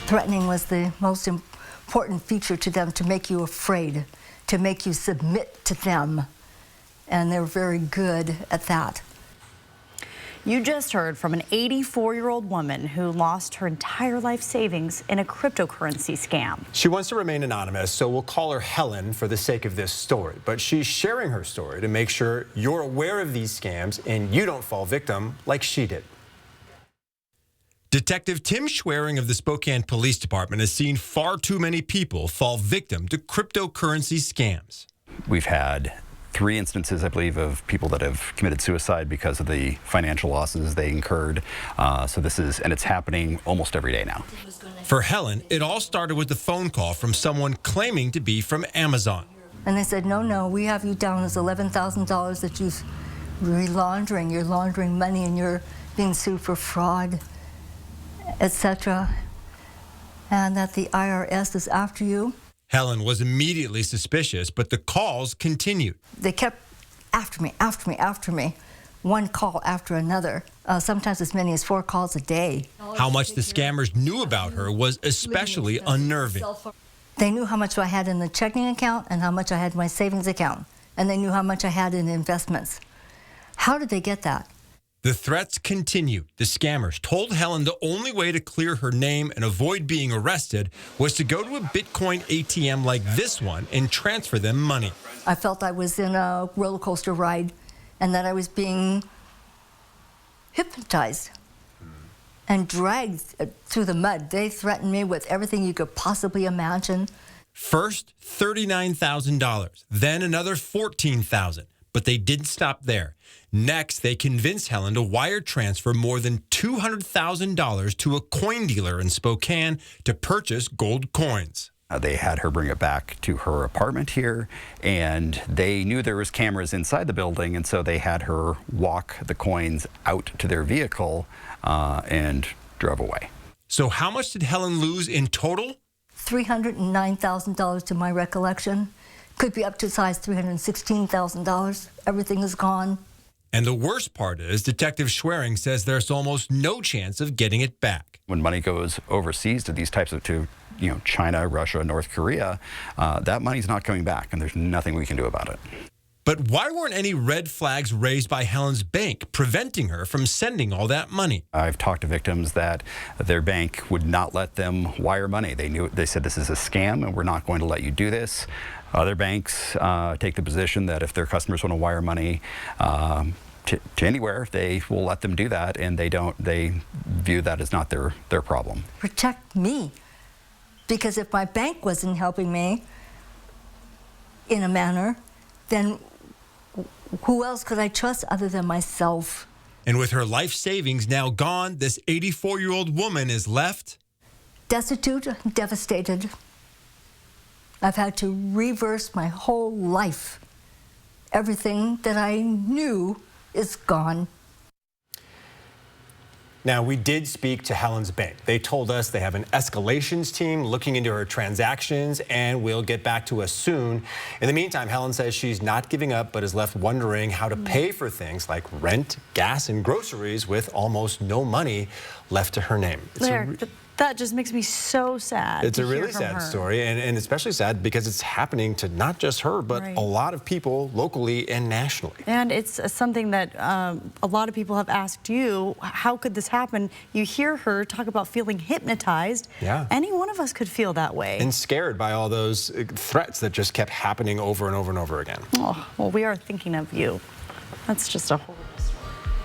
Threatening was the most important feature to them, to make you afraid, to make you submit to them. And they're very good at that. You just heard from an 84-year-old woman who lost her entire life savings in a cryptocurrency scam. She wants to remain anonymous, so we'll call her Helen for the sake of this story. But she's sharing her story to make sure you're aware of these scams and you don't fall victim like she did. Detective Tim Schwering of the Spokane Police Department has seen far too many people fall victim to cryptocurrency scams. We've had 3 instances, I believe, of people that have committed suicide because of the financial losses they incurred. And it's happening almost every day now. For Helen, it all started with a phone call from someone claiming to be from Amazon. And they said, no, we have you down as $11,000 that you're laundering. You're laundering money and you're being sued for fraud, etc. And that the IRS is after you. Helen was immediately suspicious, but the calls continued. They kept after me, one call after another, sometimes as many as 4 calls a day. How much the scammers knew about her was especially unnerving. They knew how much I had in the checking account and how much I had in my savings account, and they knew how much I had in investments. How did they get that? The threats continued. The scammers told Helen the only way to clear her name and avoid being arrested was to go to a Bitcoin ATM like this one and transfer them money. I felt I was in a roller coaster ride and that I was being hypnotized and dragged through the mud. They threatened me with everything you could possibly imagine. First, $39,000, then another $14,000. But they didn't stop there. Next, they convinced Helen to wire transfer more than $200,000 to a coin dealer in Spokane to purchase gold coins. They had her bring it back to her apartment here, and they knew there was cameras inside the building, and so they had her walk the coins out to their vehicle and drove away. So how much did Helen lose in total? $309,000 to my recollection. Could be up to size $316,000. Everything is gone. And the worst part is Detective Schwering says there's almost no chance of getting it back. When money goes overseas to these types of, China, Russia, North Korea, that money's not coming back, and there's nothing we can do about it. But why weren't any red flags raised by Helen's bank, preventing her from sending all that money? I've talked to victims that their bank would not let them wire money. They said this is a scam and we're not going to let you do this. Other banks take the position that if their customers want to wire money to anywhere, they will let them do that, and they view that as not their problem. Protect me, because if my bank wasn't helping me in a manner, then who else could I trust other than myself? And with her life savings now gone, this 84-year-old woman is left destitute, devastated. I've had to reverse my whole life. Everything that I knew is gone. Now, we did speak to Helen's bank. They told us they have an escalations team looking into her transactions and will get back to us soon. In the meantime, Helen says she's not giving up, but is left wondering how to pay for things like rent, gas, and groceries with almost no money left to her name. That just makes me so sad. It's a really sad story, and especially sad because it's happening to not just her, but a lot of people locally and nationally. And it's something that a lot of people have asked you, how could this happen? You hear her talk about feeling hypnotized. Yeah. Any one of us could feel that way. And scared by all those threats that just kept happening over and over and over again. Oh, well, we are thinking of you. That's just a horrible